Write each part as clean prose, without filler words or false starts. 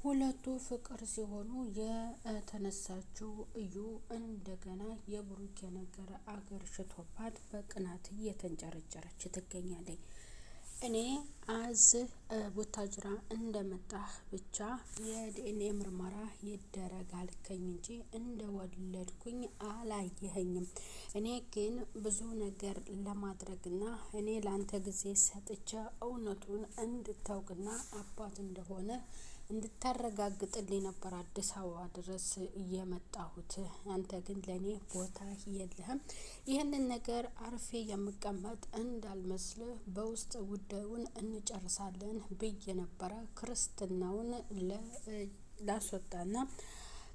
ሁለቱ ፍቅር ሲሆኑ የተነሳችው እዩ እንደገና የብሩኬ ነገር አገር ሽቶባት በቅናት እየተንጨረጨረች ትገኛለች። እኔ አዝህ ቡታጅራ እንደመጣህ ብቻ የዲኤንኤ ምርመራ ይደረግ አልከኝ እንጂ እንደወለድኩኝ አላየኸኝም። እኔ ግን ብዙ ነገር ለማድረግና እኔ ላንተ ጊዜ ሰጥቼ እውነቱን እንድታውቅና አባት እንደሆነ እንድታረጋግጥልኝ ነበር አዲስ አበባ ድረስ እየመጣሁት። አንተ ግን ለኔ ቦታ የለህም። ይህንን ነገር አርፌ የምቀመጥ እንዳልመስልህ በውስጥ ጉዳዩን እንጨርሳለን ብዬ ነበረ። ክርስትናውን ላስወጣና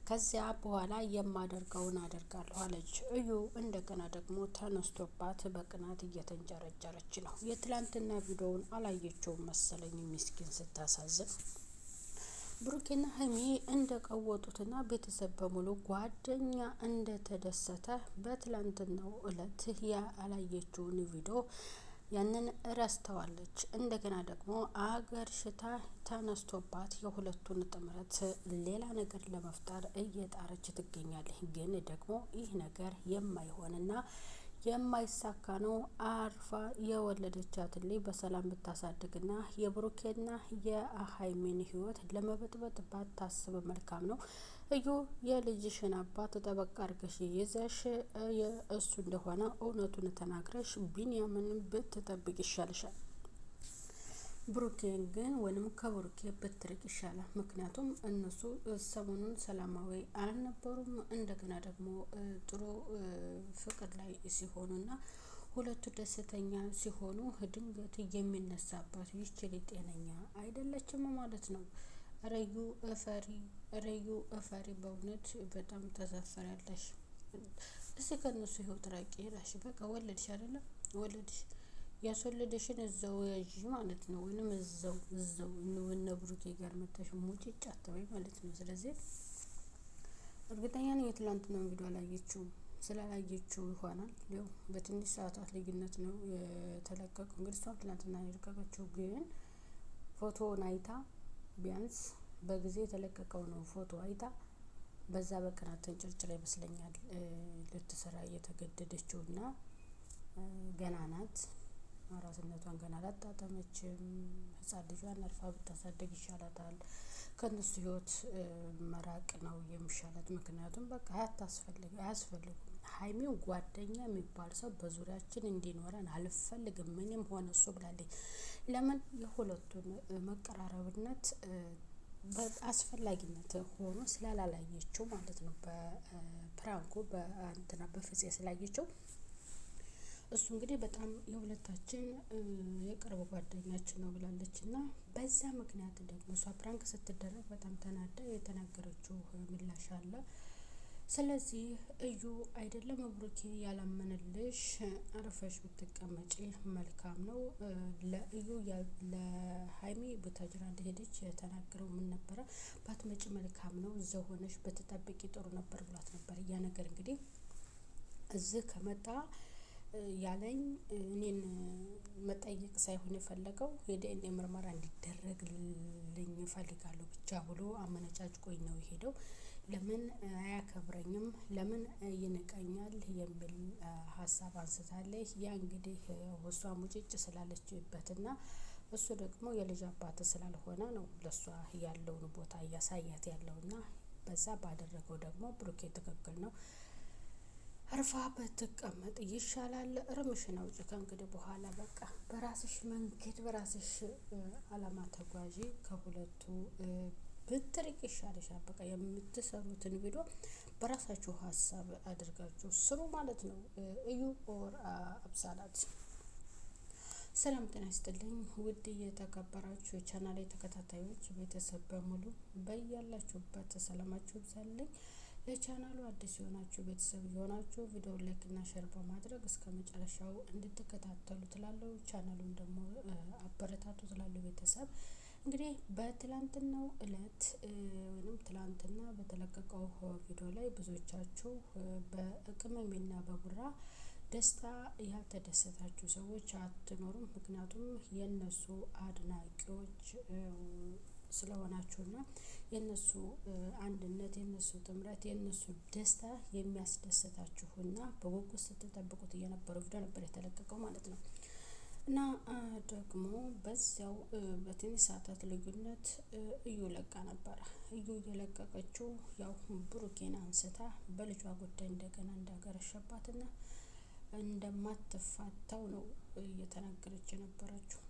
ከዚያ በኋላ የማደርገውን አደርጋለሁ አለች። እዩ እንደገና ደግሞ ተነስቶባት በቅናት እየተንጨረጨረች ነው። የትላንትና ቪዲዮውን አላየችውም መሰለኝ። ምስኪን ስታሳዝን። ብሩኬና ሀይሚ እንደቀወጡትና ቤተሰብ በሙሉ ጓደኛ እንደተደሰተ በትላንትናው እለት ያላየችውን ቪዲዮ ያንን ረስተዋለች። እንደገና ደግሞ አገር ሽታ ተነስቶባት የሁለቱን ጥምረት ሌላ ነገር ለመፍጠር እየጣረች ትገኛለች። ግን ደግሞ ይህ ነገር የማይሆንና የማይሳካ ነው። አርፋ የወለደቻትን ልጅ በሰላም ብታሳድግና የብሩኬና የሀይሚን ህይወት ለመበጥበጥ ባታስብ መልካም ነው። እዩ የልጅሽን አባት ጠበቅ አድርገሽ ይዘሽ እሱ እንደሆነ እውነቱን ተናግረሽ ቢንያምን ብትጠብቅ ይሻልሻል። ብሩኬን ግን ወይም ከብሩኬ ብትርቅ ይሻላል። ምክንያቱም እነሱ ሰሞኑን ሰላማዊ አልነበሩም። እንደገና ደግሞ ጥሩ ፍቅር ላይ ሲሆኑና ሁለቱ ደስተኛ ሲሆኑ ድንገት የሚነሳባት ይችል ጤነኛ አይደለችም ማለት ነው። ረዩ እፈሪ በእውነት በጣም ተዛፈሪያለሽ። እስኪ ከነሱ ህይወት ራቂ ራሽ። በቃ ወለድሽ አይደለም ወለድሽ ያስወለደሽን እዛው ያዥ ማለት ነው። ወይንም እዛው እነ ብሩኬ ጋር መተሽ ሙጭጭ አትበይ ማለት ነው። ስለዚህ እርግጠኛ ነኝ የትላንትናውን ቪዲዮ አላየችውም። ስላላየችው ይሆናል ያው በትንሽ ሰዓታት ልዩነት ነው የተለቀቀው። እንግዲህ እሷም ትላንትና የለቀቀችው ግን ፎቶውን አይታ ቢያንስ በጊዜ የተለቀቀው ነው ፎቶ አይታ በዛ በቅናት ተንጨርጭራ ይመስለኛል ልትሰራ እየተገደደችውና ገና ናት። አራስነቷን ገና አላጣጣመችም። ህፃን ልጇን አርፋ ብታሳደግ ይሻላታል። ከነሱ ህይወት መራቅ ነው የሚሻላት። ምክንያቱም በቃ አያስፈልጉም። ሀይሚው ጓደኛ የሚባል ሰው በዙሪያችን እንዲኖረን አልፈልግም ምንም ሆነ እሱ ብላለች። ለምን የሁለቱን መቀራረብነት በአስፈላጊነት ሆኖ ስላላየችው ማለት ነው። በፕራንኩ በእንትና በፍፄ ስላየችው እሱ እንግዲህ በጣም የሁለታችን የቅርብ ጓደኛችን ነው ብላለች እና በዛ ምክንያት ደግሞ እሷ ፕራንክ ስትደረግ በጣም ተናዳ የተናገረችው ምላሽ አለ። ስለዚህ እዩ አይደለም ብሩኬ ያላመነልሽ አርፈሽ ብትቀመጪ መልካም ነው። ለእዩ ለሀይሚ ቡታጅራ እንደሄደች የተናገረው ምን ነበረ? ባትመጪ መልካም ነው እዛው ሆነሽ በተጠብቂ ጥሩ ነበር ብሏት ነበር። ያ ነገር እንግዲህ እዚህ ከመጣ ያለኝ እኔን መጠየቅ ሳይሆን የፈለገው የዲኤንኤ ምርመራ እንዲደረግልኝ እፈልጋለሁ ብቻ ብሎ አመነጫጭቆኝ ነው የሄደው። ለምን አያከብረኝም፣ ለምን ይንቀኛል የሚል ሀሳብ አንስታለች። ያ እንግዲህ እሷ ሙጭጭ ስላለችበትና እሱ ደግሞ የልጅ አባት ስላልሆነ ነው ለሷ ያለውን ቦታ እያሳያት ያለውና በዛ ባደረገው ደግሞ ብሩኬ ትክክል ነው። አርፋ ብትቀመጥ ይሻላል። እርምሽን አውጪ ከእንግዲህ በኋላ በቃ በራስሽ መንገድ በራስሽ አላማ ተጓዢ። ከሁለቱ ብትርቅ ይሻልሻል። በቃ የምትሰሩትን ቪዲዮ በራሳችሁ ሀሳብ አድርጋችሁ ስሩ ማለት ነው። እዩ ኦር አብሳላት። ሰላም ጤና ይስጥልኝ ውድ የተከበራችሁ የቻናሌ ተከታታዮች ቤተሰብ በሙሉ በያላችሁበት ሰላማችሁ ይብዛልኝ። ለቻናሉ አዲስ የሆናችሁ ቤተሰብ የሆናችሁ ቪዲዮ ላይክ እና ሼር በማድረግ እስከ መጨረሻው እንድትከታተሉ ትላለሁ። ቻናሉን ደግሞ አበረታቱ ትላለሁ። ቤተሰብ እንግዲህ በትላንትናው እለት ወይንም ትላንትና በተለቀቀው ቪዲዮ ላይ ብዙዎቻችሁ በቅመሜና በቡራ ደስታ ያልተደሰታችሁ ሰዎች አትኖሩም። ምክንያቱም የነሱ አድናቂዎች ስለሆናችሁና የነሱ አንድነት፣ የነሱ ጥምረት፣ የነሱ ደስታ የሚያስደስታችሁና በጉጉት ስትጠብቁት የነበረው ቪዲዮ ነበር የተለቀቀው ማለት ነው። እና ደግሞ በዚያው በትንሽ ሰዓታት ልዩነት እዩ ለቃ ነበረ። እዩ እየለቀቀችው ያው ብሩኬን አንስታ በልጇ ጉዳይ እንደገና እንዳገረሸባትና እንደማትፋታው ነው እየተናገረች የነበረችው።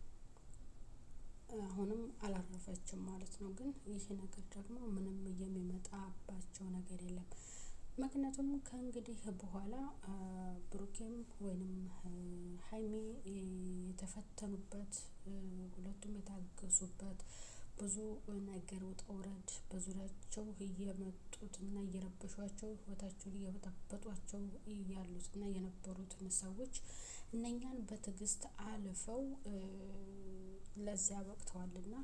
አሁንም አላረፈችም ማለት ነው። ግን ይህ ነገር ደግሞ ምንም የሚመጣባቸው ነገር የለም። ምክንያቱም ከእንግዲህ በኋላ ብሩኬም ወይንም ሀይሚ የተፈተኑበት ሁለቱም የታገሱበት ብዙ ነገር ውጣ ውረድ በዙሪያቸው እየመጡትና እየረበሿቸው ህይወታቸውን እየበጠበጧቸው ያሉትና የነበሩትን ሰዎች እነኛን በትዕግስት አልፈው ለዚያ በቅተዋልና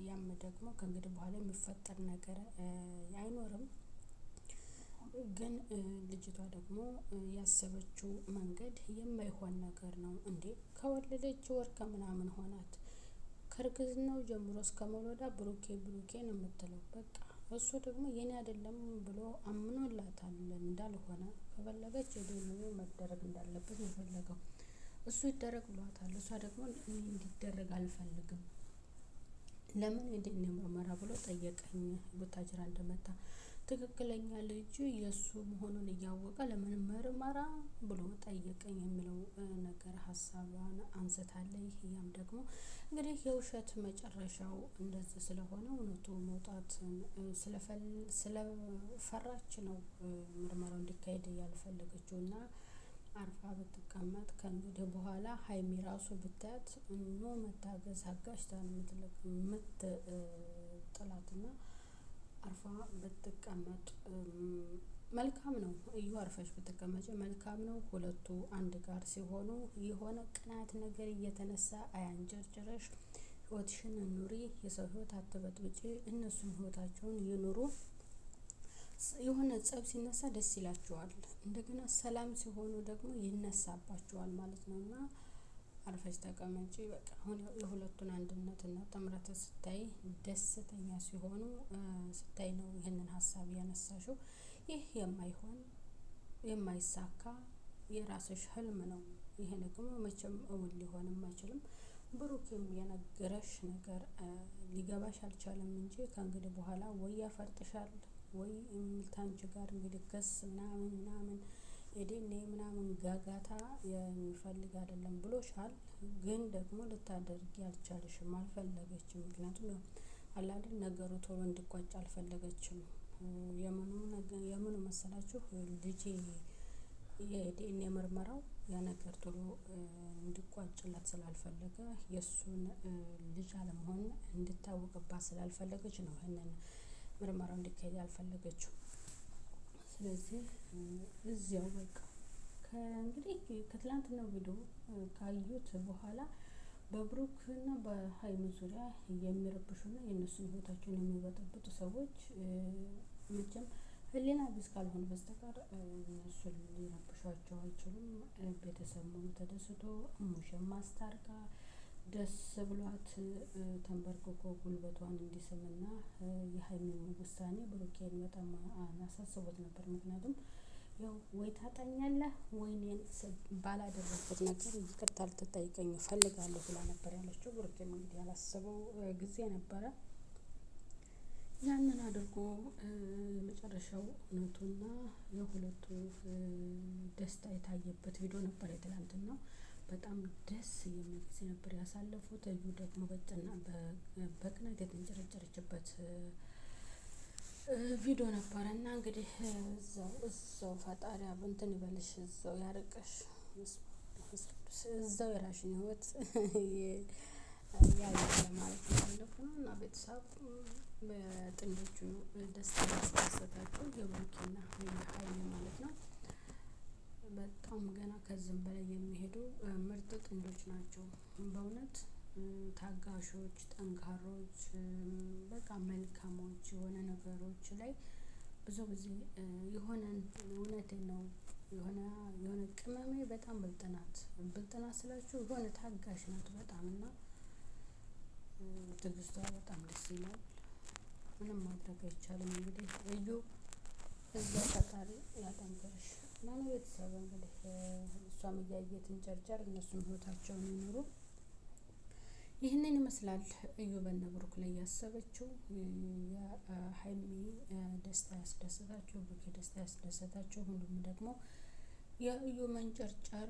ያም ደግሞ ከእንግዲህ በኋላ የሚፈጠር ነገር አይኖርም። ግን ልጅቷ ደግሞ ያሰበችው መንገድ የማይሆን ነገር ነው። እንዴ ከወለደች ወር ከምናምን ሆናት። ከእርግዝናው ጀምሮ እስከ መውለዷ ብሩኬ ብሩኬ ነው የምትለው። በቃ እሱ ደግሞ የኔ አይደለም ብሎ አምኖላታል። እንዳልሆነ ከፈለገች የዲኤንኤ መደረግ እንዳለበት የፈለገው እሱ ይደረግ ብሏታል። እሷ ደግሞ እንዲደረግ አልፈልግም። ለምን የዲኤንኤ ምርመራ ብሎ ጠየቀኝ። ቡታጅራ እንደመጣ ትክክለኛ ልጅ የሱ መሆኑን እያወቀ ለምን ምርመራ ብሎ ጠየቀኝ የሚለው ነገር ሀሳቧን አንስታለች። ያም ደግሞ እንግዲህ የውሸት መጨረሻው እንደዚህ ስለሆነ እውነቱ መውጣት ስለፈራች ነው ምርመራው እንዲካሄድ ያልፈለገችው እና አርፋ ብትቀመጥ ከእንግዲህ በኋላ ሀይሚ ራሱ ብታያት ኖ መታገዝ አጋሽታን ጥላትና አርፋ ብትቀመጥ መልካም ነው። እዩ አርፈሽ ብትቀመጭ መልካም ነው። ሁለቱ አንድ ጋር ሲሆኑ የሆነ ቅናት ነገር እየተነሳ አያንጨርጭረሽ። ህይወትሽን ኑሪ። የሰው ህይወት አትበጥብጪ። እነሱም ህይወታቸውን ይኑሩ። የሆነ ጸብ ሲነሳ ደስ ይላችኋል፣ እንደገና ሰላም ሲሆኑ ደግሞ ይነሳባችኋል ማለት ነውና አርፈሽ ተቀመጪ። በቃ አሁን የሁለቱን አንድነትና ጥምረት ስታይ ደስተኛ ሲሆኑ ስታይ ነው ይህንን ሀሳብ ያነሳሽው። ይህ የማይሆን የማይሳካ የራስሽ ህልም ነው። ይሄ ደግሞ መቼም እውን ሊሆንም አይችልም። ብሩክም የነገረሽ ነገር ሊገባሽ አልቻለም እንጂ ከእንግዲህ በኋላ ወይ ያፈርጥሻል ወይ ታንቺ ጋር እንግዲህ ክስ ምናምን የዲኤንኤ ምናምን ጋጋታ የሚፈልግ አይደለም ብሎሻል። ግን ደግሞ ልታደርጊ አልቻልሽም፣ አልፈለገችም። ምክንያቱም ያው አለ አይደል ነገሩ ቶሎ እንዲቋጭ አልፈለገችም። የምኑ መሰላችሁ ልጄ የዲኤንኤ ምርመራው ያ ነገር ቶሎ እንዲቋጭላት ስላልፈለገ የእሱን ልጅ አለመሆን እንድታወቅባት ስላልፈለገች ነው ይሄንን ምርመራው እንዲካሄድ ያልፈለገችው። ስለዚህ እዚያው በቃ ከእንግዲህ ከትላንትናው ቪዲዮ ካዩት በኋላ በብሩክና በሀይሚ ዙሪያ የሚረብሹና የእነሱን ህይወታቸውን የሚበጠብጡ ሰዎች መቼም ህሊና ቢስ ካልሆነ በስተቀር እነሱን ሊረብሿቸው አይችሉም። ቤተሰብ ሙሉ ተደስቶ ሙሽን ማስታርቃ ደስ ብሏት ተንበርክኮ ጉልበቷን እንዲስምና የሀይሚን ውሳኔ ብሩኬን በጣም አሳስቦት ነበር። ምክንያቱም ያው ወይ ታጣኛለህ ወይ እኔን ባላደረኩት ነገር ይቅርታ ልትጠይቀኝ እፈልጋለሁ ብላ ነበር ያለችው። ብሩኬም እንግዲህ ያላሰበው ጊዜ ነበረ። ያንን አድርጎ የመጨረሻው እውነቱና የሁለቱ ደስታ የታየበት ቪዲዮ ነበር የትላንትናው። በጣም ደስ የሚል ጊዜ ነበር ያሳለፉት። እዩ ደግሞ በቅናት የተንጨረጨረችበት ቪዲዮ ነበረ እና እንግዲህ እዛው ፈጣሪ እንትን ይበልሽ፣ እዛው ያርቅሽ፣ እዛው የራሽን ህይወት ያለ ማለት ነው እና ቤተሰብ በጥንዶቹ ደስታ ያስደሰታቸው የብሩኬና የሀይሚ ማለት ነው። በጣም ገና ከዚህም በላይ የሚሄዱ ምርጥ ጥንዶች ናቸው በእውነት ታጋሾች፣ ጠንካሮች፣ በቃ መልካሞች የሆነ ነገሮች ላይ ብዙ ጊዜ የሆነን እውነቴን ነው የሆነ ቅመሜ በጣም ብልጥ ናት ስላችሁ የሆነ ታጋሽ ናት በጣም እና ትዕግስቷ በጣም ደስ ይላል። ምንም ማድረግ አይቻልም። እንግዲህ እዩ እዛ ፈጣሪ ያጠንክርሽ እና ነው ቤተሰብ እንግዲህ እሷም እያየ ትንጨርጨር እነሱም ህይወታቸውን ይኑሩ። ይህንን ይመስላል እዩ በነ ብሩክ ላይ ያሰበችው። የሀይሚ ደስታ ያስደሰታቸው፣ ብሩክ ደስታ ያስደሰታቸው፣ ሁሉም ደግሞ የእዩ መንጨርጨር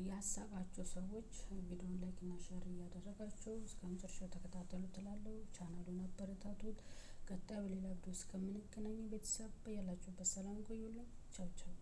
ያሳቃቸው ሰዎች ቪዲዮውን ላይክ እና ሼር እያደረጋችሁ እስከ መጨረሻው ተከታተሉ ትላለሁ። ቻናሉን አበረታቱት። ቀጣይ በሌላ ቪዲዮ እስከምንገናኝ ቤተሰብ በያላችሁበት ሰላም ቆዩልኝ። ቻው ቻው።